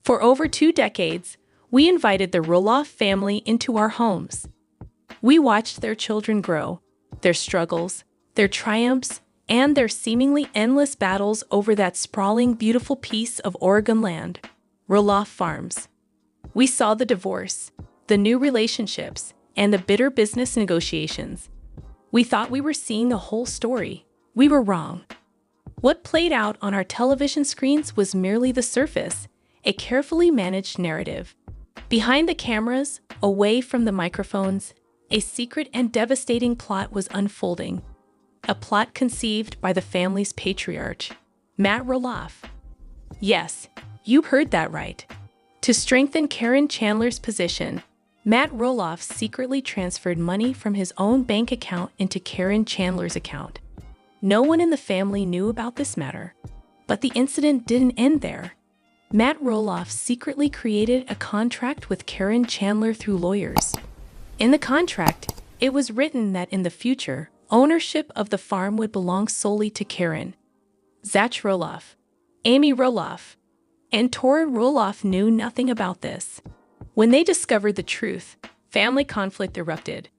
For over 2 decades, we invited the Roloff family into our homes. We watched their children grow, their struggles, their triumphs, and their seemingly endless battles over that sprawling, beautiful piece of Oregon land, Roloff Farms. We saw the divorce, the new relationships, and the bitter business negotiations. We thought we were seeing the whole story. We were wrong. What played out on our television screens was merely the surface, a carefully managed narrative. Behind the cameras, away from the microphones, a secret and devastating plot was unfolding. A plot conceived by the family's patriarch, Matt Roloff. Yes, you heard that right. To strengthen Caryn Chandler's position, Matt Roloff secretly transferred money from his own bank account into Caryn Chandler's account. No one in the family knew about this matter. But the incident didn't end there. Matt Roloff secretly created a contract with Caryn Chandler through lawyers. In the contract, it was written that in the future, ownership of the farm would belong solely to Caryn. Zach Roloff, Amy Roloff, and Tori Roloff knew nothing about this. When they discovered the truth, family conflict erupted.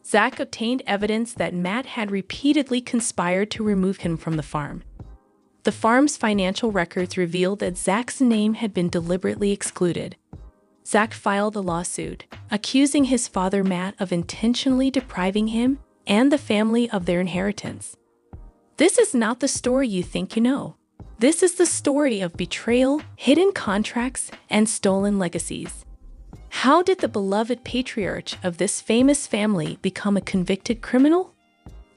Zach obtained evidence that Matt had repeatedly conspired to remove him from the farm. The farm's financial records revealed that Zach's name had been deliberately excluded. Zach filed a lawsuit, accusing his father Matt of intentionally depriving him and the family of their inheritance. This is not the story you think you know. This is the story of betrayal, hidden contracts, and stolen legacies. How did the beloved patriarch of this famous family become a convicted criminal?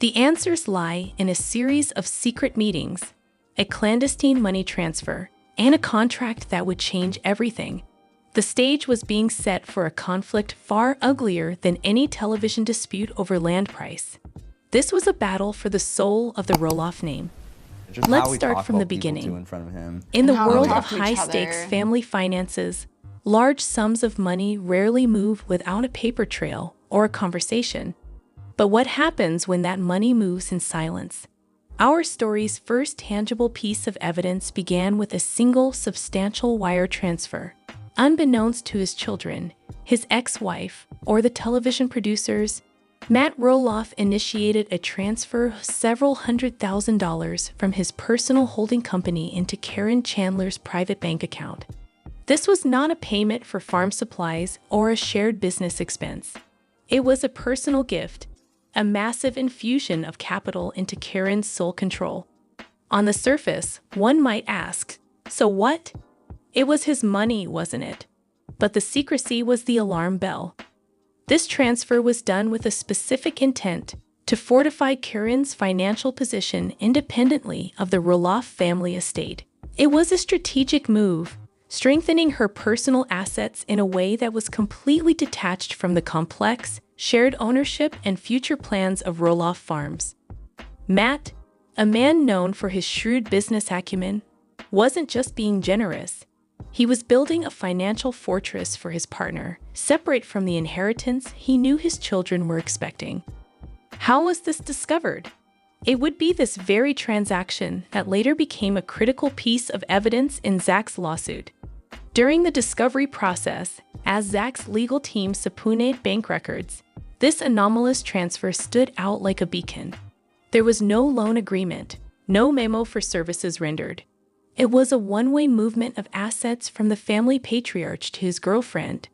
The answers lie in a series of secret meetings, a clandestine money transfer, and a contract that would change everything. The stage was being set for a conflict far uglier than any television dispute over land price. This was a battle for the soul of the Roloff name. Let's start from the beginning. In the world of high-stakes family finances, large sums of money rarely move without a paper trail or a conversation. But what happens when that money moves in silence? Our story's first tangible piece of evidence began with a single substantial wire transfer. Unbeknownst to his children, his ex-wife, or the television producers, Matt Roloff initiated a transfer of several $100,000 from his personal holding company into Caryn Chandler's private bank account. This was not a payment for farm supplies or a shared business expense. It was a personal gift, a massive infusion of capital into Caryn's sole control. On the surface, one might ask, so what? It was his money, wasn't it? But the secrecy was the alarm bell. This transfer was done with a specific intent to fortify Caryn's financial position independently of the Roloff family estate. It was a strategic move, strengthening her personal assets in a way that was completely detached from the complex, shared ownership and future plans of Roloff Farms. Matt, a man known for his shrewd business acumen, wasn't just being generous. He was building a financial fortress for his partner, separate from the inheritance he knew his children were expecting. How was this discovered? It would be this very transaction that later became a critical piece of evidence in Zach's lawsuit. During the discovery process, as Zach's legal team subpoenaed bank records, this anomalous transfer stood out like a beacon. There was no loan agreement, no memo for services rendered. It was a one-way movement of assets from the family patriarch to his girlfriend,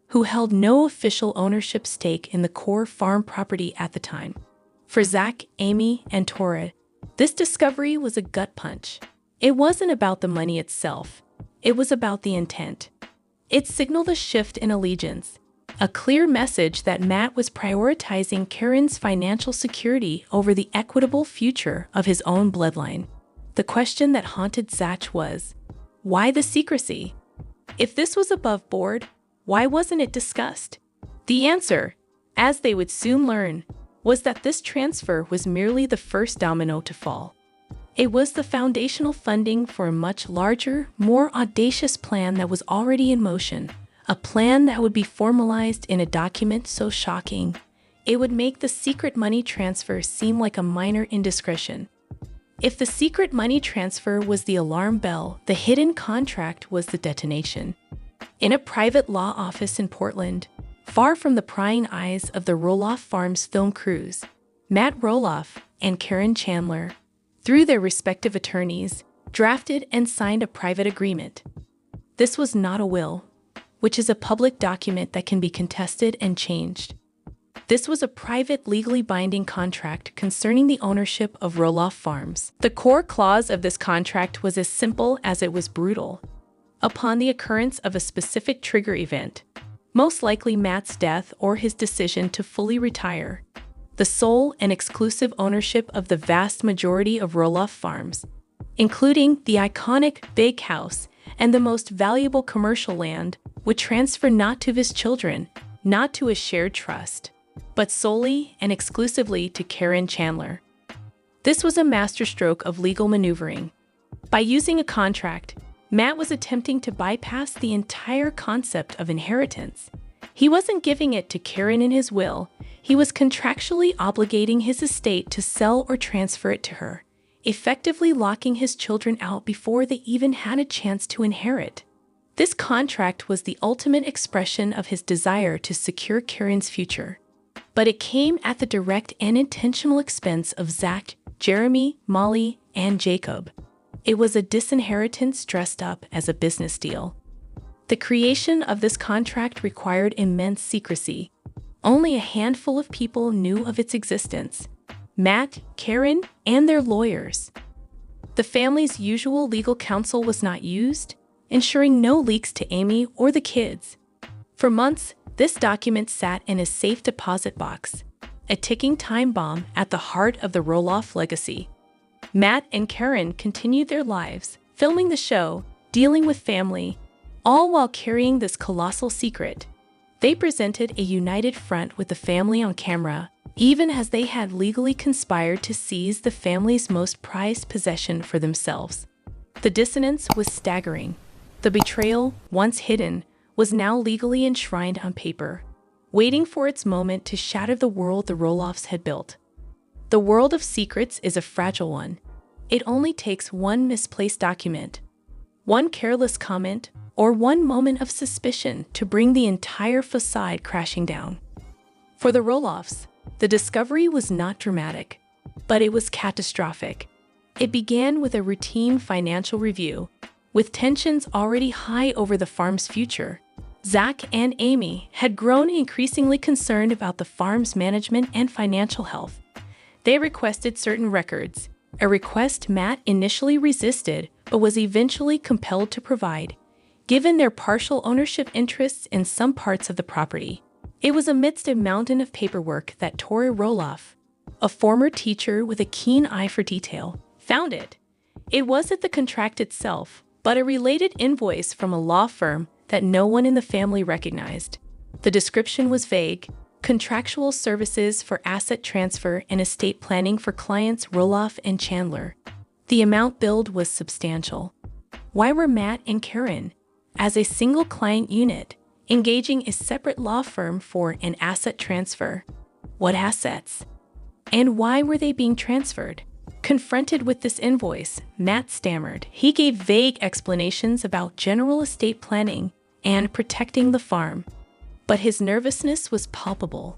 who held no official ownership stake in the core farm property at the time. For Zach, Amy, and Tori, this discovery was a gut punch. It wasn't about the money itself. It was about the intent. It signaled a shift in allegiance, a clear message that Matt was prioritizing Caryn's financial security over the equitable future of his own bloodline. The question that haunted Zach was, why the secrecy? If this was above board, why wasn't it discussed? The answer, as they would soon learn, was that this transfer was merely the first domino to fall. It was the foundational funding for a much larger, more audacious plan that was already in motion, a plan that would be formalized in a document so shocking, it would make the secret money transfer seem like a minor indiscretion. If the secret money transfer was the alarm bell, the hidden contract was the detonation. In a private law office in Portland, far from the prying eyes of the Roloff Farms film crews, Matt Roloff and Caryn Chandler, through their respective attorneys, drafted and signed a private agreement. This was not a will, which is a public document that can be contested and changed. This was a private, legally binding contract concerning the ownership of Roloff Farms. The core clause of this contract was as simple as it was brutal. Upon the occurrence of a specific trigger event, most likely Matt's death or his decision to fully retire, the sole and exclusive ownership of the vast majority of Roloff Farms, including the iconic Big House and the most valuable commercial land, would transfer not to his children, not to a shared trust, but solely and exclusively to Caryn Chandler. This was a masterstroke of legal maneuvering. By using a contract, Matt was attempting to bypass the entire concept of inheritance. He wasn't giving it to Caryn in his will, he was contractually obligating his estate to sell or transfer it to her, effectively locking his children out before they even had a chance to inherit. This contract was the ultimate expression of his desire to secure Caryn's future. But it came at the direct and intentional expense of Zach, Jeremy, Molly, and Jacob. It was a disinheritance dressed up as a business deal. The creation of this contract required immense secrecy. Only a handful of people knew of its existence: Matt, Caryn, and their lawyers. The family's usual legal counsel was not used, ensuring no leaks to Amy or the kids. For months, this document sat in a safe deposit box, a ticking time bomb at the heart of the Roloff legacy. Matt and Caryn continued their lives, filming the show, dealing with family, all while carrying this colossal secret. They presented a united front with the family on camera, even as they had legally conspired to seize the family's most prized possession for themselves. The dissonance was staggering. The betrayal, once hidden, was now legally enshrined on paper, waiting for its moment to shatter the world the Roloffs had built. The world of secrets is a fragile one. It only takes one misplaced document, one careless comment, or one moment of suspicion to bring the entire facade crashing down. For the Roloffs, the discovery was not dramatic, but it was catastrophic. It began with a routine financial review, with tensions already high over the farm's future. Zach and Amy had grown increasingly concerned about the farm's management and financial health. They requested certain records, a request Matt initially resisted but was eventually compelled to provide, given their partial ownership interests in some parts of the property. It was amidst a mountain of paperwork that Tori Roloff, a former teacher with a keen eye for detail, found it. It wasn't the contract itself, but a related invoice from a law firm that no one in the family recognized. The description was vague: contractual services for asset transfer and estate planning for clients Roloff and Chandler. The amount billed was substantial. Why were Matt and Caryn, as a single client unit, engaging a separate law firm for an asset transfer? What assets? And why were they being transferred? Confronted with this invoice, Matt stammered. He gave vague explanations about general estate planning and protecting the farm. But his nervousness was palpable.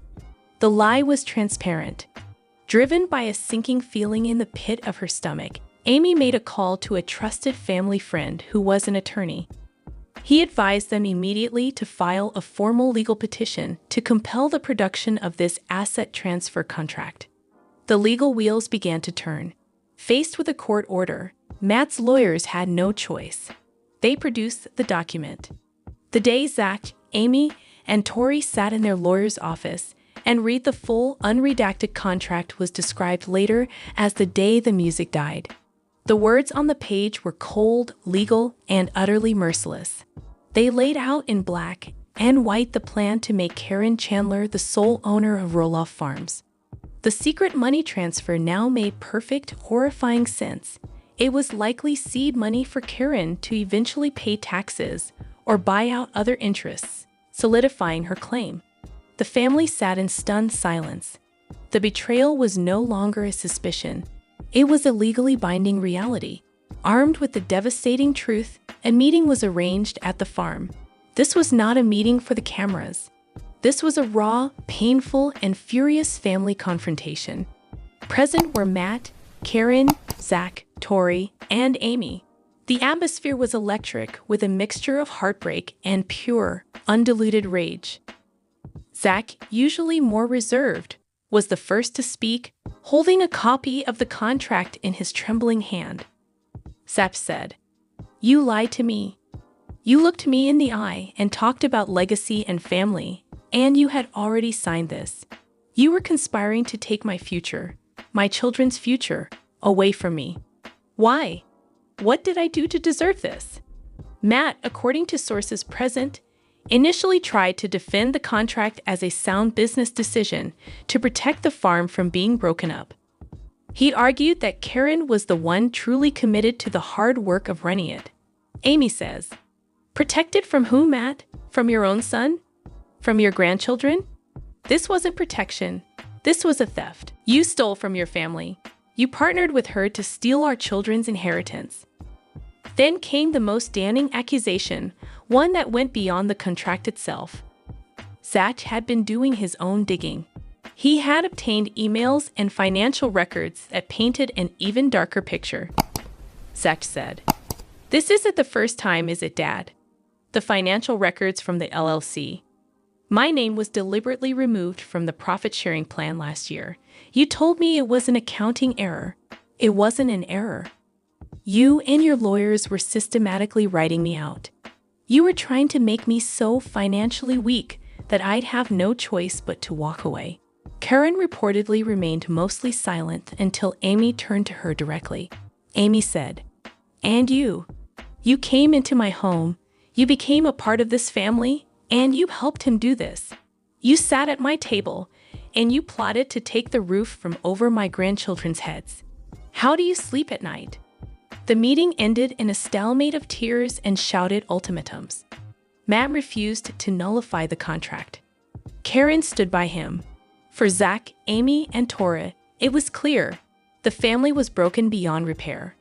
The lie was transparent. Driven by a sinking feeling in the pit of her stomach, Amy made a call to a trusted family friend who was an attorney. He advised them immediately to file a formal legal petition to compel the production of this asset transfer contract. The legal wheels began to turn. Faced with a court order, Matt's lawyers had no choice. They produced the document. The day Zach, Amy, and Tori sat in their lawyer's office and read the full, unredacted contract was described later as the day the music died. The words on the page were cold, legal, and utterly merciless. They laid out in black and white the plan to make Caryn Chandler the sole owner of Roloff Farms. The secret money transfer now made perfect, horrifying sense. It was likely seed money for Caryn to eventually pay taxes or buy out other interests, solidifying her claim. The family sat in stunned silence. The betrayal was no longer a suspicion. It was a legally binding reality. Armed with the devastating truth, a meeting was arranged at the farm. This was not a meeting for the cameras. This was a raw, painful, and furious family confrontation. Present were Matt, Caryn, Zach, Tori, and Amy. The atmosphere was electric with a mixture of heartbreak and pure, undiluted rage. Zach, usually more reserved, was the first to speak, holding a copy of the contract in his trembling hand. Zach said, "You lied to me. You looked me in the eye and talked about legacy and family, and you had already signed this. You were conspiring to take my future, my children's future, away from me. Why? What did I do to deserve this?" Matt, according to sources present, initially tried to defend the contract as a sound business decision to protect the farm from being broken up. He argued that Caryn was the one truly committed to the hard work of running it. Amy says, "Protected from who, Matt? From your own son? From your grandchildren? This wasn't protection. This was a theft. You stole from your family. You partnered with her to steal our children's inheritance." Then came the most damning accusation, one that went beyond the contract itself. Zach had been doing his own digging. He had obtained emails and financial records that painted an even darker picture. Zach said, "This isn't the first time, is it, Dad? The financial records from the LLC. My name was deliberately removed from the profit-sharing plan last year. You told me it was an accounting error. It wasn't an error. You and your lawyers were systematically writing me out. You were trying to make me so financially weak that I'd have no choice but to walk away." Caryn reportedly remained mostly silent until Amy turned to her directly. Amy said, "And you came into my home, you became a part of this family, and you helped him do this. You sat at my table, and you plotted to take the roof from over my grandchildren's heads. How do you sleep at night?" The meeting ended in a stalemate of tears and shouted ultimatums. Matt refused to nullify the contract. Caryn stood by him. For Zach, Amy, and Tori, it was clear. The family was broken beyond repair.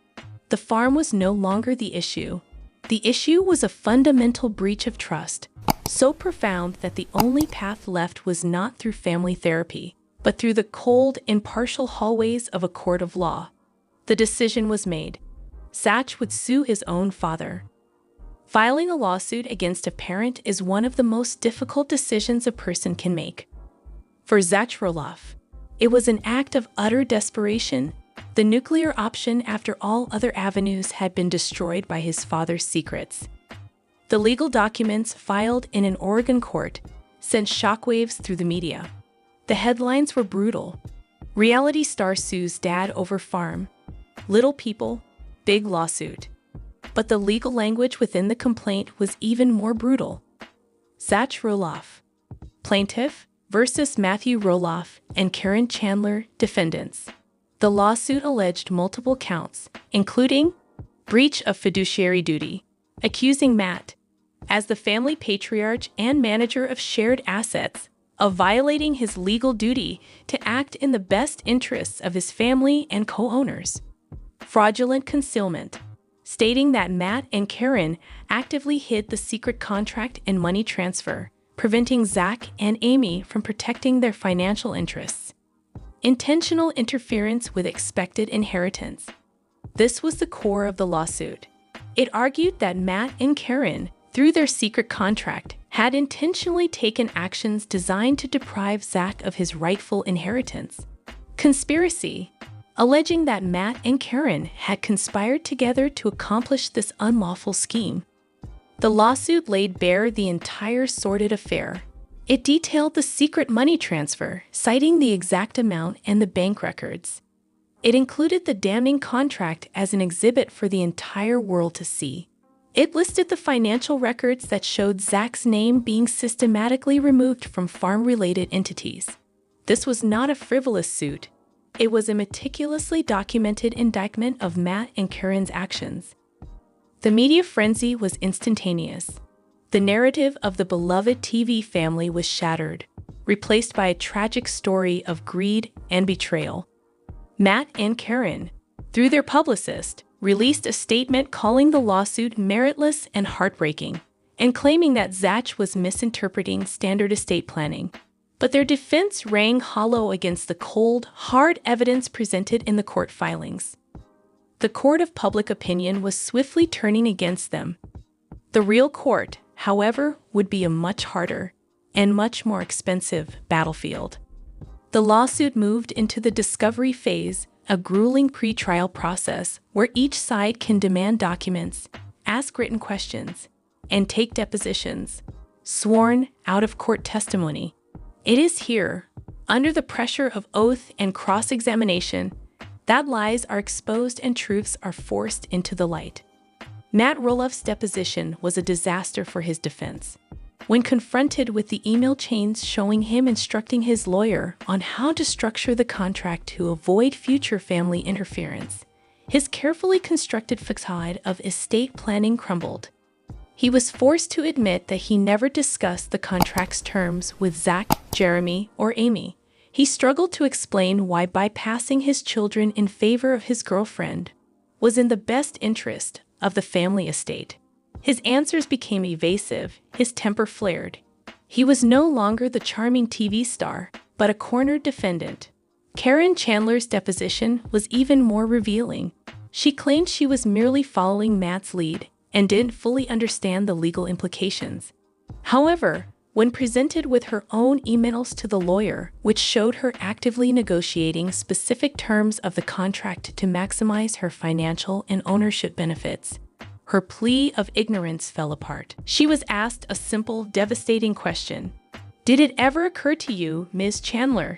The farm was no longer the issue. The issue was a fundamental breach of trust, so profound that the only path left was not through family therapy, but through the cold, impartial hallways of a court of law. The decision was made. Zach would sue his own father. Filing a lawsuit against a parent is one of the most difficult decisions a person can make. For Zach Roloff, it was an act of utter desperation, the nuclear option after all other avenues had been destroyed by his father's secrets. The legal documents filed in an Oregon court sent shockwaves through the media. The headlines were brutal. Reality star sues dad over farm. Little people, big lawsuit. But the legal language within the complaint was even more brutal. Zach Roloff, plaintiff, versus Matthew Roloff and Caryn Chandler, defendants. The lawsuit alleged multiple counts, including breach of fiduciary duty, accusing Matt, as the family patriarch and manager of shared assets, of violating his legal duty to act in the best interests of his family and co-owners. Fraudulent concealment, stating that Matt and Caryn actively hid the secret contract and money transfer, preventing Zach and Amy from protecting their financial interests. Intentional interference with expected inheritance. This was the core of the lawsuit. It argued that Matt and Caryn, through their secret contract, had intentionally taken actions designed to deprive Zach of his rightful inheritance. Conspiracy, alleging that Matt and Caryn had conspired together to accomplish this unlawful scheme. The lawsuit laid bare the entire sordid affair. It detailed the secret money transfer, citing the exact amount and the bank records. It included the damning contract as an exhibit for the entire world to see. It listed the financial records that showed Zach's name being systematically removed from farm-related entities. This was not a frivolous suit. It was a meticulously documented indictment of Matt and Caryn's actions. The media frenzy was instantaneous. The narrative of the beloved TV family was shattered, replaced by a tragic story of greed and betrayal. Matt and Caryn, through their publicist, released a statement calling the lawsuit meritless and heartbreaking, and claiming that Zach was misinterpreting standard estate planning. But their defense rang hollow against the cold, hard evidence presented in the court filings. The court of public opinion was swiftly turning against them. The real court, however, would be a much harder and much more expensive battlefield. The lawsuit moved into the discovery phase, a grueling pretrial process where each side can demand documents, ask written questions, and take depositions, sworn out-of-court testimony. It is here, under the pressure of oath and cross-examination, that lies are exposed and truths are forced into the light. Matt Roloff's deposition was a disaster for his defense. When confronted with the email chains showing him instructing his lawyer on how to structure the contract to avoid future family interference, his carefully constructed facade of estate planning crumbled. He was forced to admit that he never discussed the contract's terms with Zach, Jeremy, or Amy. He struggled to explain why bypassing his children in favor of his girlfriend was in the best interest of the family estate. His answers became evasive, his temper flared. He was no longer the charming TV star, but a cornered defendant. Caryn Chandler's deposition was even more revealing. She claimed she was merely following Matt's lead and didn't fully understand the legal implications. However, when presented with her own emails to the lawyer, which showed her actively negotiating specific terms of the contract to maximize her financial and ownership benefits, her plea of ignorance fell apart. She was asked a simple, devastating question. Did it ever occur to you, Ms. Chandler,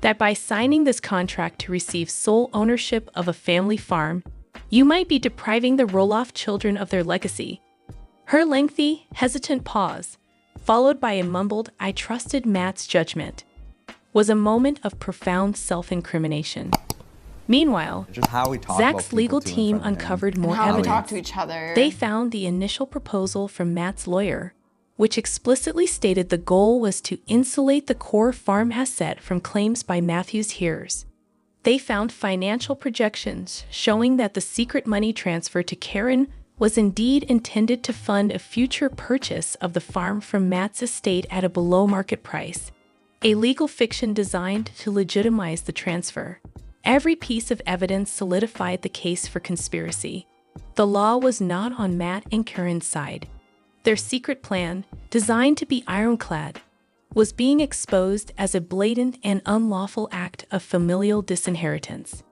that by signing this contract to receive sole ownership of a family farm, you might be depriving the Roloff children of their legacy? Her lengthy, hesitant pause, followed by a mumbled, "I trusted Matt's judgment," was a moment of profound self-incrimination. Meanwhile, Zach's legal team uncovered more evidence. How we talk to each other. They found the initial proposal from Matt's lawyer, which explicitly stated the goal was to insulate the core farm asset from claims by Matthew's heirs. They found financial projections showing that the secret money transfer to Caryn was indeed intended to fund a future purchase of the farm from Matt's estate at a below-market price, a legal fiction designed to legitimize the transfer. Every piece of evidence solidified the case for conspiracy. The law was not on Matt and Caryn's side. Their secret plan, designed to be ironclad, was being exposed as a blatant and unlawful act of familial disinheritance.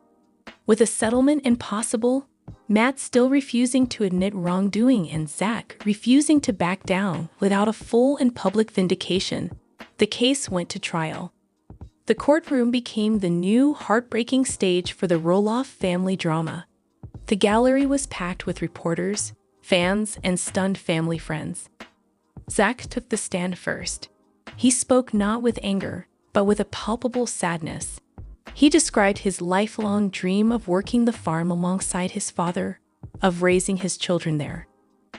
With a settlement impossible, Matt still refusing to admit wrongdoing and Zach refusing to back down without a full and public vindication, the case went to trial. The courtroom became the new, heartbreaking stage for the Roloff family drama. The gallery was packed with reporters, fans, and stunned family friends. Zach took the stand first. He spoke not with anger, but with a palpable sadness. He described his lifelong dream of working the farm alongside his father, of raising his children there.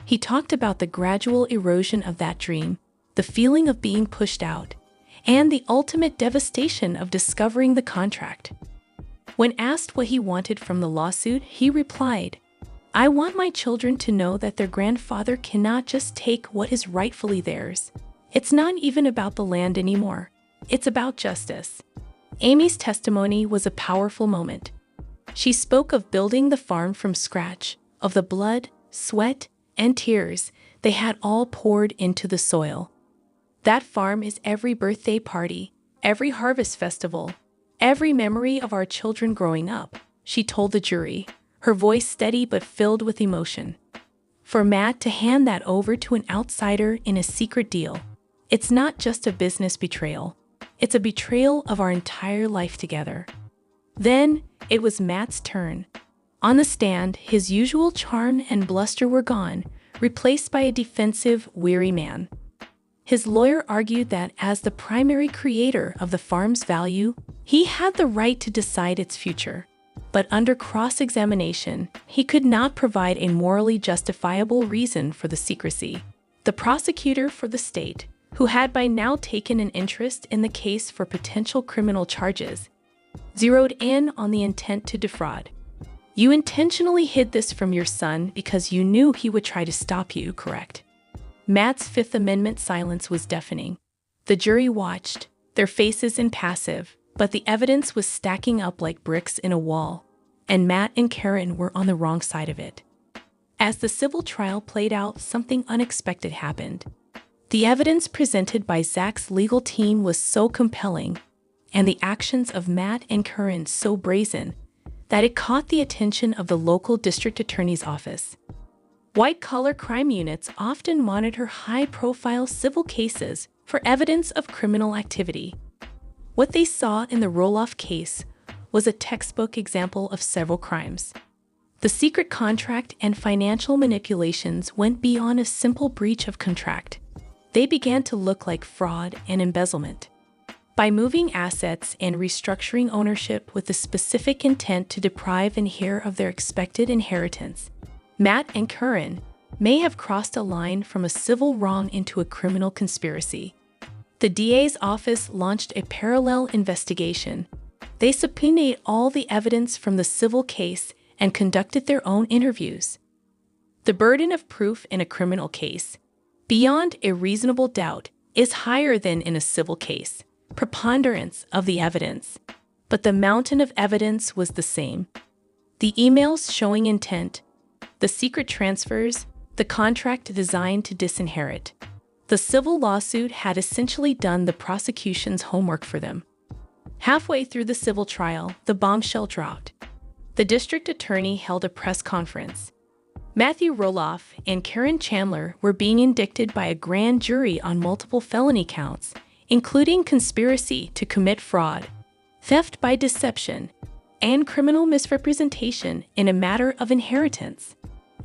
He talked about the gradual erosion of that dream, the feeling of being pushed out, and the ultimate devastation of discovering the contract. When asked what he wanted from the lawsuit, he replied, "I want my children to know that their grandfather cannot just take what is rightfully theirs. It's not even about the land anymore. It's about justice." Amy's testimony was a powerful moment. She spoke of building the farm from scratch, of the blood, sweat, and tears they had all poured into the soil. That farm is every birthday party, every harvest festival, every memory of our children growing up, she told the jury, her voice steady but filled with emotion. For Matt to hand that over to an outsider in a secret deal, it's not just a business betrayal. It's a betrayal of our entire life together. Then, it was Matt's turn. On the stand, his usual charm and bluster were gone, replaced by a defensive, weary man. His lawyer argued that as the primary creator of the farm's value, he had the right to decide its future. But under cross-examination, he could not provide a morally justifiable reason for the secrecy. The prosecutor for the state, who had by now taken an interest in the case for potential criminal charges, zeroed in on the intent to defraud. You intentionally hid this from your son because you knew he would try to stop you, correct? Matt's Fifth Amendment silence was deafening. The jury watched, their faces impassive, but the evidence was stacking up like bricks in a wall, and Matt and Caryn were on the wrong side of it. As the civil trial played out, something unexpected happened. The evidence presented by Zach's legal team was so compelling, and the actions of Matt and Caryn so brazen, that it caught the attention of the local district attorney's office. White-collar crime units often monitor high-profile civil cases for evidence of criminal activity. What they saw in the Roloff case was a textbook example of several crimes. The secret contract and financial manipulations went beyond a simple breach of contract. They began to look like fraud and embezzlement. By moving assets and restructuring ownership with the specific intent to deprive an heir of their expected inheritance, Matt and Caryn may have crossed a line from a civil wrong into a criminal conspiracy. The DA's office launched a parallel investigation. They subpoenaed all the evidence from the civil case and conducted their own interviews. The burden of proof in a criminal case, beyond a reasonable doubt, is higher than in a civil case. Preponderance of the evidence. But the mountain of evidence was the same. The emails showing intent, the secret transfers, the contract designed to disinherit. The civil lawsuit had essentially done the prosecution's homework for them. Halfway through the civil trial, the bombshell dropped. The district attorney held a press conference. Matthew Roloff and Caryn Chandler were being indicted by a grand jury on multiple felony counts, including conspiracy to commit fraud, theft by deception, and criminal misrepresentation in a matter of inheritance.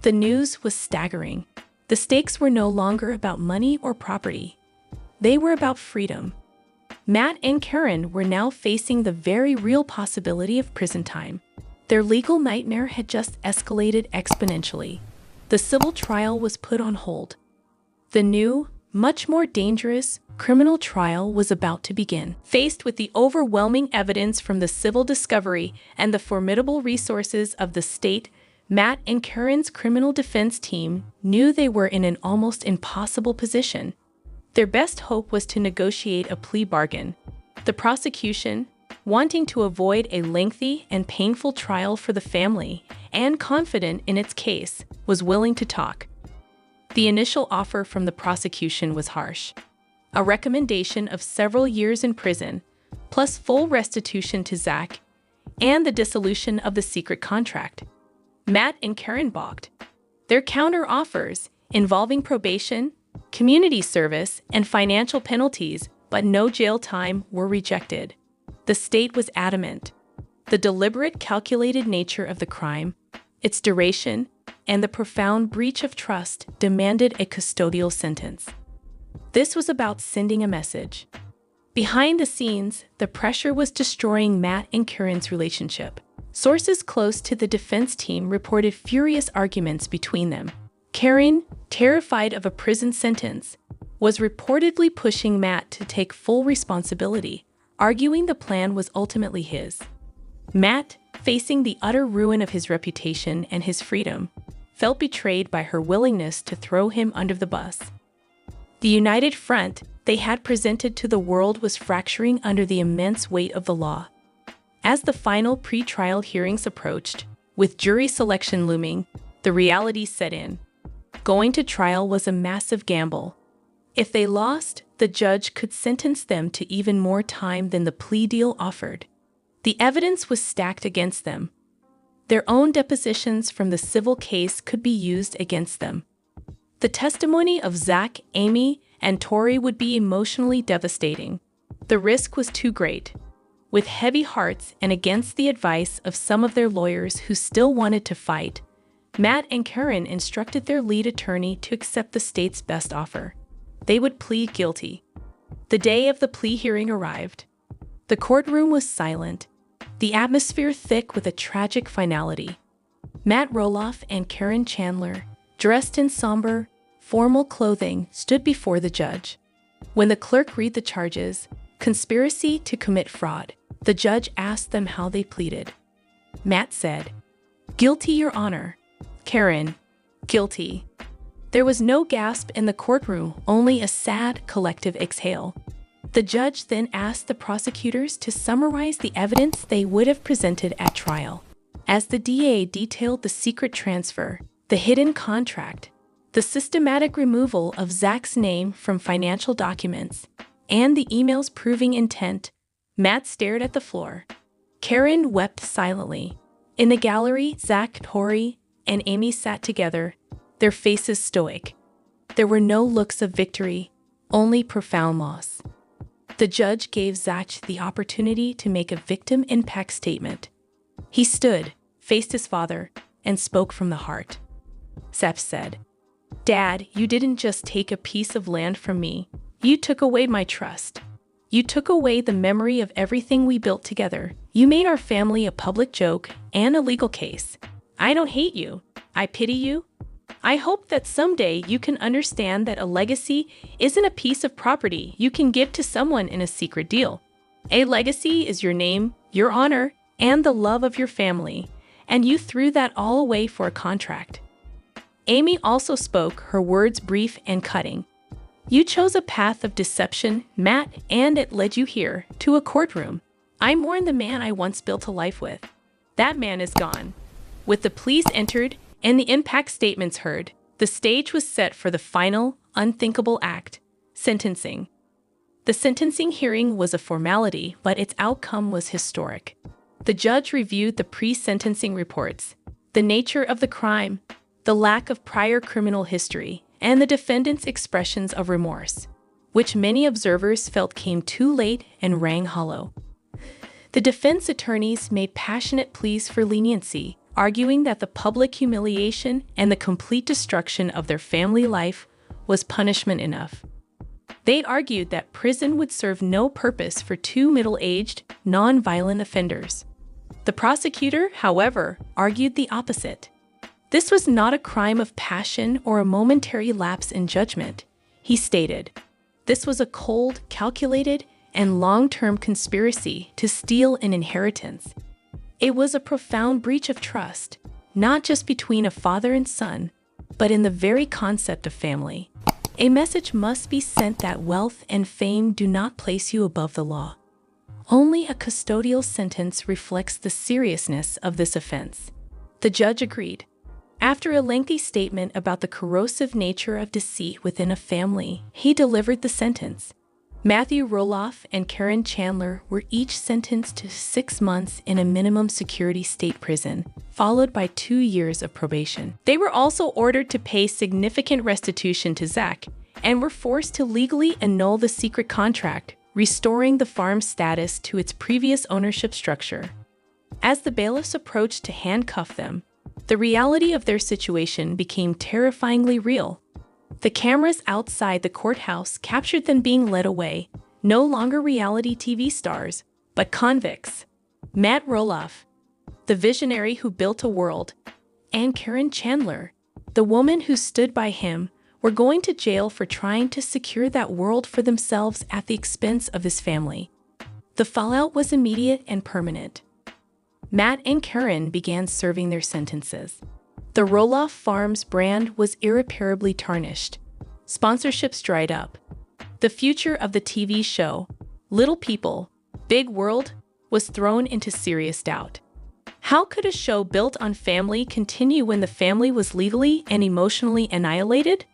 The news was staggering. The stakes were no longer about money or property. They were about freedom. Matt and Caryn were now facing the very real possibility of prison time. Their legal nightmare had just escalated exponentially. The civil trial was put on hold. The new, much more dangerous, criminal trial was about to begin. Faced with the overwhelming evidence from the civil discovery and the formidable resources of the state, Matt and Caryn's criminal defense team knew they were in an almost impossible position. Their best hope was to negotiate a plea bargain. The prosecution, wanting to avoid a lengthy and painful trial for the family and confident in its case, was willing to talk. The initial offer from the prosecution was harsh. A recommendation of several years in prison, plus full restitution to Zach, and the dissolution of the secret contract. Matt and Caryn balked. Their counter-offers, involving probation, community service, and financial penalties, but no jail time, were rejected. The state was adamant. The deliberate, calculated nature of the crime, its duration, and the profound breach of trust demanded a custodial sentence. This was about sending a message. Behind the scenes, the pressure was destroying Matt and Caryn's relationship. Sources close to the defense team reported furious arguments between them. Caryn, terrified of a prison sentence, was reportedly pushing Matt to take full responsibility, arguing the plan was ultimately his. Matt, facing the utter ruin of his reputation and his freedom, felt betrayed by her willingness to throw him under the bus. The united front they had presented to the world was fracturing under the immense weight of the law. As the final pre-trial hearings approached, with jury selection looming, the reality set in. Going to trial was a massive gamble. If they lost, the judge could sentence them to even more time than the plea deal offered. The evidence was stacked against them. Their own depositions from the civil case could be used against them. The testimony of Zach, Amy, and Tori would be emotionally devastating. The risk was too great. With heavy hearts and against the advice of some of their lawyers who still wanted to fight, Matt and Caryn instructed their lead attorney to accept the state's best offer. They would plead guilty. The day of the plea hearing arrived. The courtroom was silent, the atmosphere thick with a tragic finality. Matt Roloff and Caryn Chandler, dressed in somber, formal clothing, stood before the judge. When the clerk read the charges, conspiracy to commit fraud, The judge asked them how they pleaded. Matt said, "Guilty, Your Honor." Caryn, "Guilty." There was no gasp in the courtroom, only a sad, collective exhale. The judge then asked the prosecutors to summarize the evidence they would have presented at trial. As the DA detailed the secret transfer, the hidden contract, the systematic removal of Zach's name from financial documents, and the emails proving intent, Matt stared at the floor. Caryn wept silently. In the gallery, Zach, Tori, and Amy sat together, their faces stoic. There were no looks of victory, only profound loss. The judge gave Zach the opportunity to make a victim impact statement. He stood, faced his father, and spoke from the heart. Zach said, "Dad, you didn't just take a piece of land from me. You took away my trust. You took away the memory of everything we built together. You made our family a public joke and a legal case. I don't hate you. I pity you. I hope that someday you can understand that a legacy isn't a piece of property you can give to someone in a secret deal. A legacy is your name, your honor, and the love of your family, and you threw that all away for a contract." Amy also spoke, her words brief and cutting. "You chose a path of deception, Matt, and it led you here, to a courtroom. I mourn the man I once built a life with. That man is gone." With the pleas entered and the impact statements heard, the stage was set for the final, unthinkable act, sentencing. The sentencing hearing was a formality, but its outcome was historic. The judge reviewed the pre-sentencing reports, the nature of the crime, the lack of prior criminal history, and the defendant's expressions of remorse, which many observers felt came too late and rang hollow. The defense attorneys made passionate pleas for leniency, arguing that the public humiliation and the complete destruction of their family life was punishment enough. They argued that prison would serve no purpose for two middle-aged, non-violent offenders. The prosecutor, however, argued the opposite. This was not a crime of passion or a momentary lapse in judgment, he stated. This was a cold, calculated, and long-term conspiracy to steal an inheritance. It was a profound breach of trust, not just between a father and son, but in the very concept of family. A message must be sent that wealth and fame do not place you above the law. Only a custodial sentence reflects the seriousness of this offense. The judge agreed. After a lengthy statement about the corrosive nature of deceit within a family, he delivered the sentence. Matthew Roloff and Caryn Chandler were each sentenced to 6 months in a minimum security state prison, followed by 2 years of probation. They were also ordered to pay significant restitution to Zach and were forced to legally annul the secret contract, restoring the farm's status to its previous ownership structure. As the bailiffs approached to handcuff them, the reality of their situation became terrifyingly real. The cameras outside the courthouse captured them being led away, no longer reality TV stars, but convicts. Matt Roloff, the visionary who built a world, and Caryn Chandler, the woman who stood by him, were going to jail for trying to secure that world for themselves at the expense of his family. The fallout was immediate and permanent. Matt and Caryn began serving their sentences. The Roloff Farms brand was irreparably tarnished. Sponsorships dried up. The future of the TV show, Little People, Big World, was thrown into serious doubt. How could a show built on family continue when the family was legally and emotionally annihilated?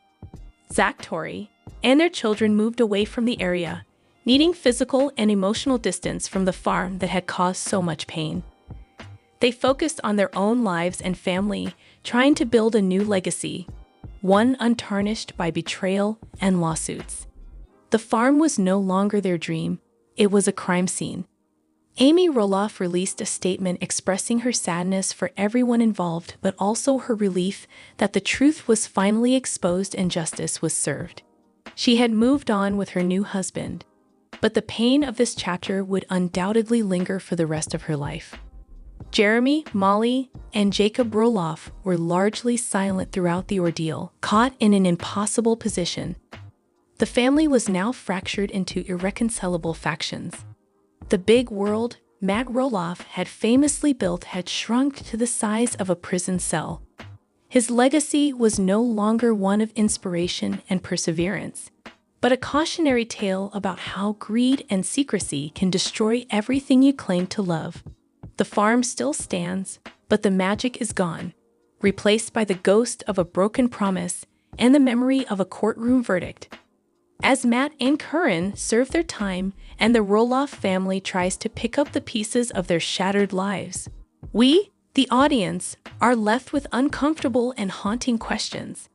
Zach, Tori, and their children moved away from the area, needing physical and emotional distance from the farm that had caused so much pain. They focused on their own lives and family, trying to build a new legacy, one untarnished by betrayal and lawsuits. The farm was no longer their dream, it was a crime scene. Amy Roloff released a statement expressing her sadness for everyone involved, but also her relief that the truth was finally exposed and justice was served. She had moved on with her new husband, but the pain of this chapter would undoubtedly linger for the rest of her life. Jeremy, Molly, and Jacob Roloff were largely silent throughout the ordeal, caught in an impossible position. The family was now fractured into irreconcilable factions. The big world, Matt Roloff had famously built had shrunk to the size of a prison cell. His legacy was no longer one of inspiration and perseverance, but a cautionary tale about how greed and secrecy can destroy everything you claim to love. The farm still stands, but the magic is gone, replaced by the ghost of a broken promise and the memory of a courtroom verdict. As Matt and Caryn serve their time and the Roloff family tries to pick up the pieces of their shattered lives, we, the audience, are left with uncomfortable and haunting questions.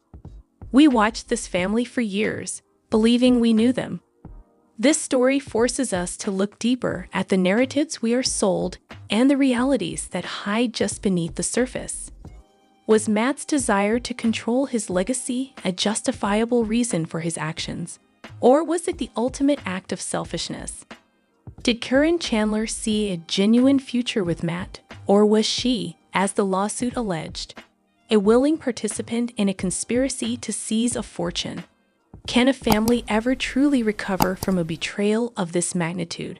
We watched this family for years, believing we knew them. This story forces us to look deeper at the narratives we are sold and the realities that hide just beneath the surface. Was Matt's desire to control his legacy a justifiable reason for his actions? Or was it the ultimate act of selfishness? Did Caryn Chandler see a genuine future with Matt, or was she, as the lawsuit alleged, a willing participant in a conspiracy to seize a fortune? Can a family ever truly recover from a betrayal of this magnitude,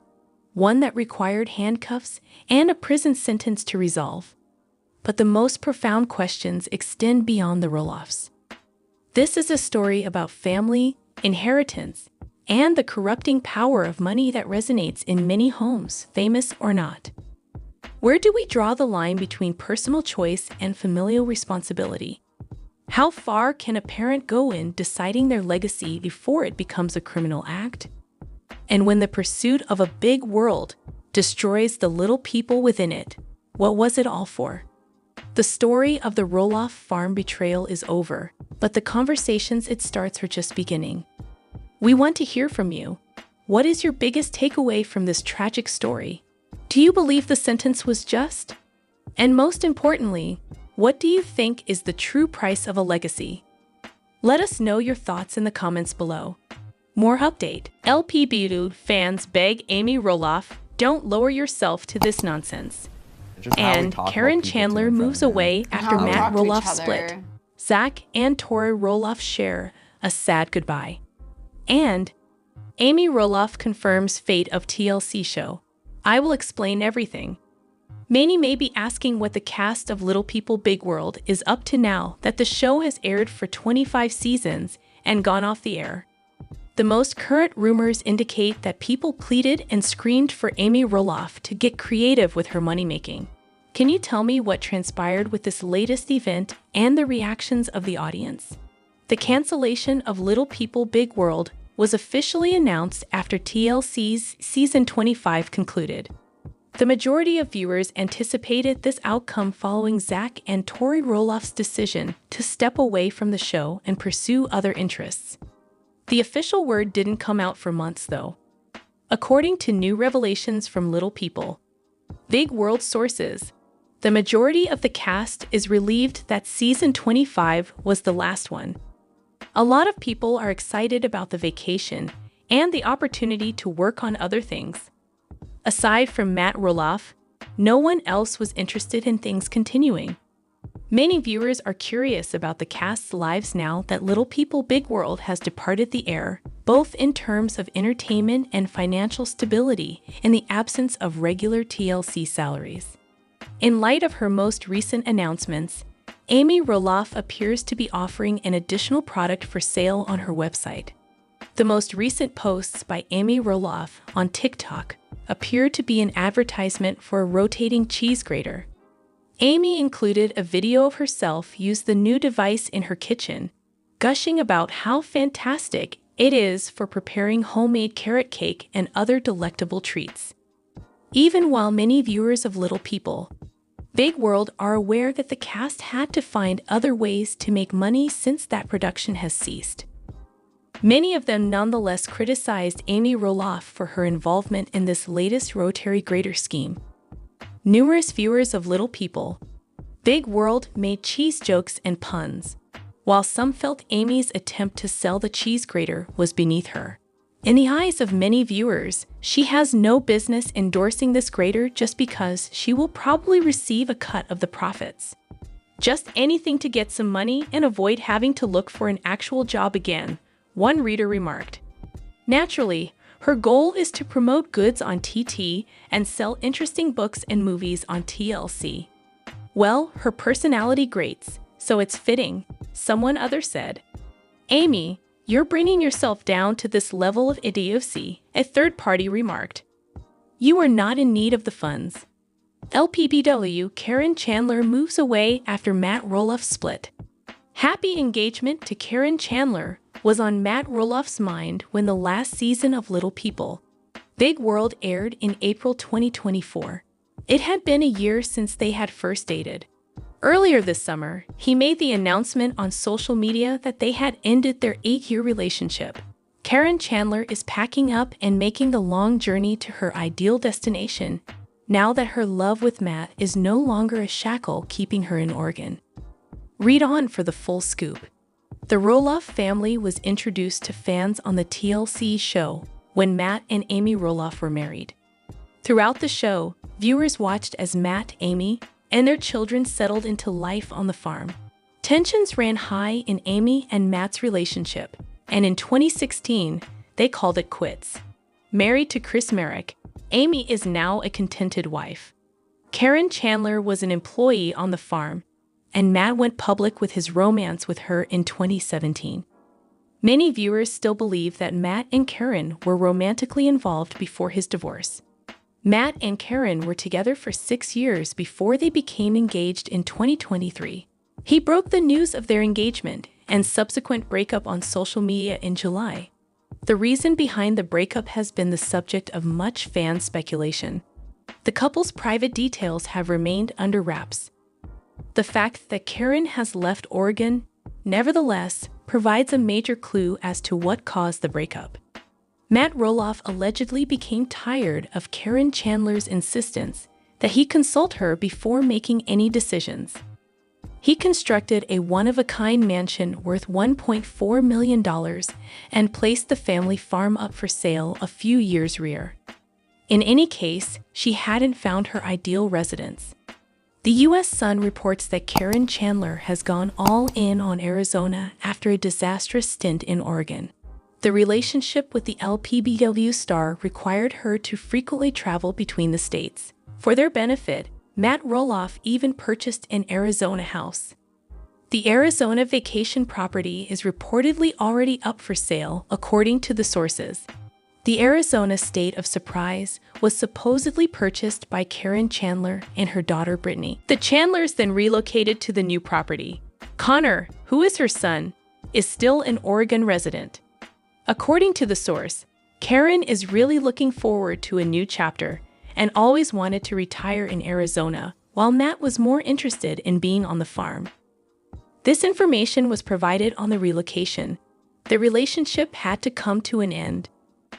one that required handcuffs and a prison sentence to resolve? But the most profound questions extend beyond the Roloffs. This is a story about family, inheritance, and the corrupting power of money that resonates in many homes, famous or not. Where do we draw the line between personal choice and familial responsibility? How far can a parent go in deciding their legacy before it becomes a criminal act? And when the pursuit of a big world destroys the little people within it, what was it all for? The story of the Roloff farm betrayal is over, but the conversations it starts are just beginning. We want to hear from you. What is your biggest takeaway from this tragic story? Do you believe the sentence was just? And most importantly, what do you think is the true price of a legacy? Let us know your thoughts in the comments below. More update. LPBU fans beg Amy Roloff, don't lower yourself to this nonsense. And Caryn Chandler moves away after Matt Roloff split. Zach and Tori Roloff share a sad goodbye. And Amy Roloff confirms fate of TLC show. I will explain everything. Many may be asking what the cast of Little People Big World is up to now that the show has aired for 25 seasons and gone off the air. The most current rumors indicate that people pleaded and screamed for Amy Roloff to get creative with her money-making. Can you tell me what transpired with this latest event and the reactions of the audience? The cancellation of Little People Big World was officially announced after TLC's Season 25 concluded. The majority of viewers anticipated this outcome following Zach and Tori Roloff's decision to step away from the show and pursue other interests. The official word didn't come out for months, though. According to new revelations from Little People Big World sources, the majority of the cast is relieved that Season 25 was the last one. A lot of people are excited about the vacation and the opportunity to work on other things. Aside from Matt Roloff, no one else was interested in things continuing. Many viewers are curious about the cast's lives now that Little People Big World has departed the air, both in terms of entertainment and financial stability in the absence of regular TLC salaries. In light of her most recent announcements, Amy Roloff appears to be offering an additional product for sale on her website. The most recent posts by Amy Roloff on TikTok appear to be an advertisement for a rotating cheese grater. Amy included a video of herself use the new device in her kitchen, gushing about how fantastic it is for preparing homemade carrot cake and other delectable treats. Even while many viewers of Little People Big World are aware that the cast had to find other ways to make money since that production has ceased, many of them nonetheless criticized Amy Roloff for her involvement in this latest rotary grater scheme. Numerous viewers of Little People Big World made cheese jokes and puns, while some felt Amy's attempt to sell the cheese grater was beneath her. In the eyes of many viewers, she has no business endorsing this grater just because she will probably receive a cut of the profits. Just anything to get some money and avoid having to look for an actual job again, one reader remarked. Naturally, Her goal is to promote goods on TT and sell interesting books and movies on TLC. Well, her personality grates, so it's fitting, someone other said. Amy, you're bringing yourself down to this level of idiocy, a third party remarked. You are not in need of the funds. LPBW Caryn Chandler moves away after Matt Roloff split. Happy engagement to Caryn Chandler was on Matt Roloff's mind when the last season of Little People, Big World aired in April 2024. It had been a year since they had first dated. Earlier this summer, he made the announcement on social media that they had ended their 8-year relationship. Caryn Chandler is packing up and making the long journey to her ideal destination, now that her love with Matt is no longer a shackle keeping her in Oregon. Read on for the full scoop. The Roloff family was introduced to fans on the TLC show when Matt and Amy Roloff were married. Throughout the show, viewers watched as Matt, Amy, and their children settled into life on the farm. Tensions ran high in Amy and Matt's relationship, and in 2016, they called it quits. Married to Chris Merrick, Amy is now a contented wife. Caryn Chandler was an employee on the farm, and Matt went public with his romance with her in 2017. Many viewers still believe that Matt and Caryn were romantically involved before his divorce. Matt and Caryn were together for 6 years before they became engaged in 2023. He broke the news of their engagement and subsequent breakup on social media in July. The reason behind the breakup has been the subject of much fan speculation. The couple's private details have remained under wraps. The fact that Caryn has left Oregon, nevertheless, provides a major clue as to what caused the breakup. Matt Roloff allegedly became tired of Caryn Chandler's insistence that he consult her before making any decisions. He constructed a one-of-a-kind mansion worth $1.4 million and placed the family farm up for sale a few years rear. In any case, she hadn't found her ideal residence. The U.S. Sun reports that Caryn Chandler has gone all in on Arizona after a disastrous stint in Oregon. The relationship with the LPBW star required her to frequently travel between the states. For their benefit, Matt Roloff even purchased an Arizona house. The Arizona vacation property is reportedly already up for sale, according to the sources. The Arizona state of surprise was supposedly purchased by Caryn Chandler and her daughter Brittany. The Chandlers then relocated to the new property. Connor, who is her son, is still an Oregon resident. According to the source, Caryn is really looking forward to a new chapter and always wanted to retire in Arizona, while Matt was more interested in being on the farm. This information was provided on the relocation. The relationship had to come to an end.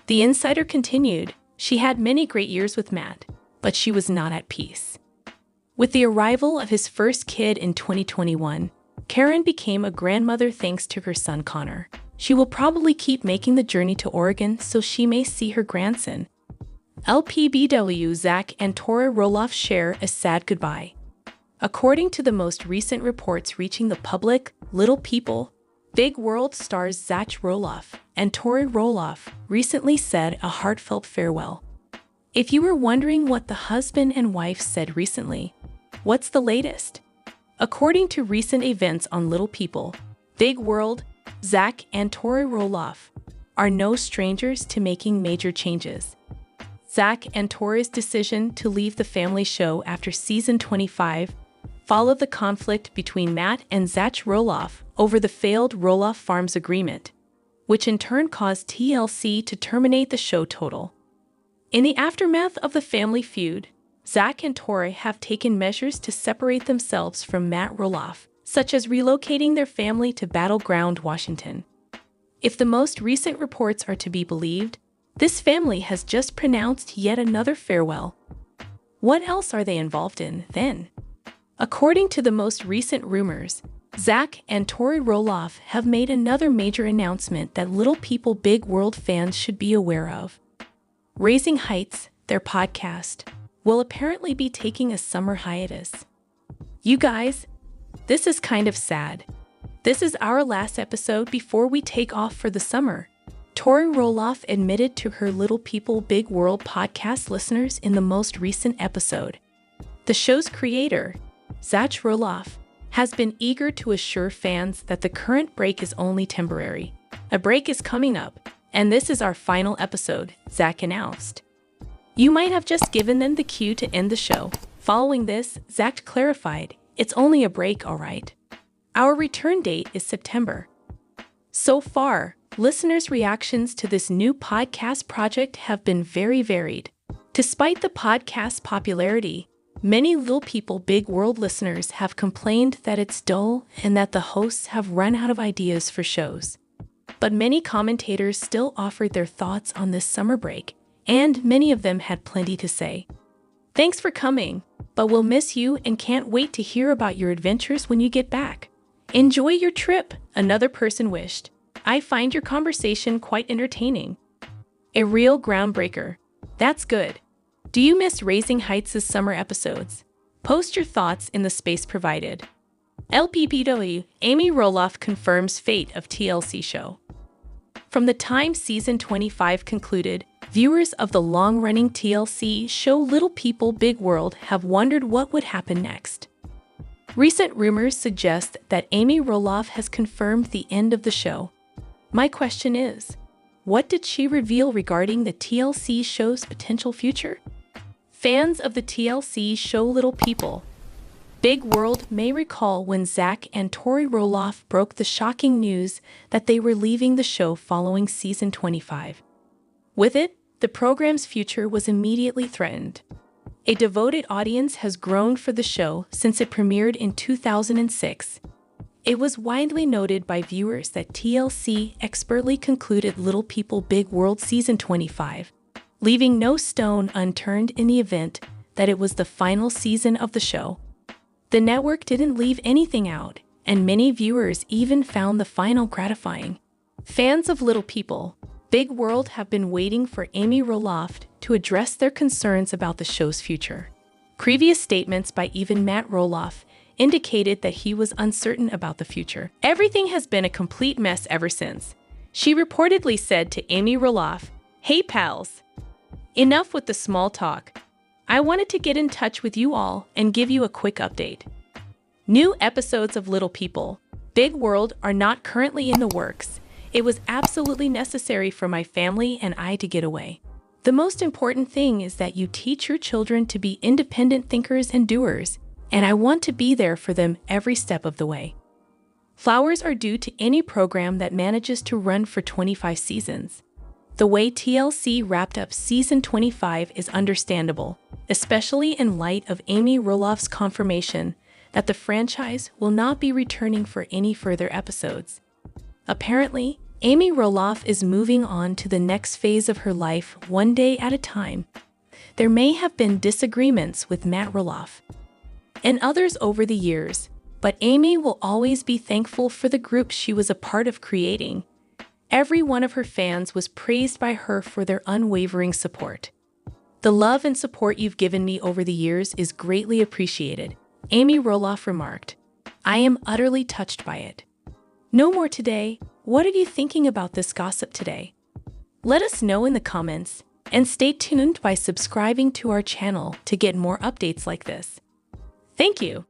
The insider continued, she had many great years with Matt, but she was not at peace. With the arrival of his first kid in 2021, Caryn became a grandmother thanks to her son Connor. She will probably keep making the journey to Oregon so she may see her grandson. LPBW Zach and Tori Roloff share a sad goodbye. According to the most recent reports reaching the public, Little People, Big World stars Zach Roloff and Tori Roloff recently said a heartfelt farewell. If you were wondering what the husband and wife said recently, what's the latest? According to recent events on Little People, Big World, Zach and Tori Roloff are no strangers to making major changes. Zach and Tori's decision to leave the family show after season 25 followed the conflict between Matt and Zach Roloff over the failed Roloff Farms agreement, which in turn caused TLC to terminate the show total. In the aftermath of the family feud, Zach and Tori have taken measures to separate themselves from Matt Roloff, such as relocating their family to Battleground, Washington. If the most recent reports are to be believed, this family has just pronounced yet another farewell. What else are they involved in, then? According to the most recent rumors, Zach and Tori Roloff have made another major announcement that Little People Big World fans should be aware of. Raising Heights, their podcast, will apparently be taking a summer hiatus. You guys, this is kind of sad. This is our last episode before we take off for the summer. Tori Tori Roloff admitted to her Little People Big World podcast listeners in the most recent episode. The show's creator, Zach Roloff, has been eager to assure fans that the current break is only temporary. A break is coming up, and this is our final episode, Zach announced. You might have just given them the cue to end the show. Following this, Zach clarified, it's only a break, all right. Our return date is September. So far, listeners' reactions to this new podcast project have been very varied. Despite the podcast's popularity, many Little People Big World listeners have complained that it's dull and that the hosts have run out of ideas for shows. But many commentators still offered their thoughts on this summer break, and many of them had plenty to say. Thanks for coming, but we'll miss you and can't wait to hear about your adventures when you get back. Enjoy your trip, another person wished. I find your conversation quite entertaining. A real groundbreaker. That's good. Do you miss Raising Heights' summer episodes? Post your thoughts in the space provided. LPPW, Amy Roloff confirms fate of TLC show. From the time season 25 concluded, viewers of the long-running TLC show Little People Big World have wondered what would happen next. Recent rumors suggest that Amy Roloff has confirmed the end of the show. My question is, what did she reveal regarding the TLC show's potential future? Fans of the TLC show Little People Big World may recall when Zach and Tori Roloff broke the shocking news that they were leaving the show following season 25. With it, the program's future was immediately threatened. A devoted audience has grown for the show since it premiered in 2006. It was widely noted by viewers that TLC expertly concluded Little People Big World season 25, leaving no stone unturned in the event that it was the final season of the show. The network didn't leave anything out, and many viewers even found the final gratifying. Fans of Little People Big World have been waiting for Amy Roloff to address their concerns about the show's future. Previous statements by even Matt Roloff indicated that he was uncertain about the future. Everything has been a complete mess ever since, she reportedly said to Amy Roloff, "Hey pals, enough with the small talk. I wanted to get in touch with you all and give you a quick update. New episodes of Little People Big World are not currently in the works. It was absolutely necessary for my family and I to get away. The most important thing is that you teach your children to be independent thinkers and doers, and I want to be there for them every step of the way. Flowers are due to any program that manages to run for 25 seasons. The way TLC wrapped up season 25 is understandable, especially in light of Amy Roloff's confirmation that the franchise will not be returning for any further episodes. Apparently, Amy Roloff is moving on to the next phase of her life one day at a time. There may have been disagreements with Matt Roloff and others over the years, but Amy will always be thankful for the group she was a part of creating. Every one of her fans was praised by her for their unwavering support. The love and support you've given me over the years is greatly appreciated, Amy Roloff remarked. I am utterly touched by it. No more today. What are you thinking about this gossip today? Let us know in the comments, and stay tuned by subscribing to our channel to get more updates like this. Thank you.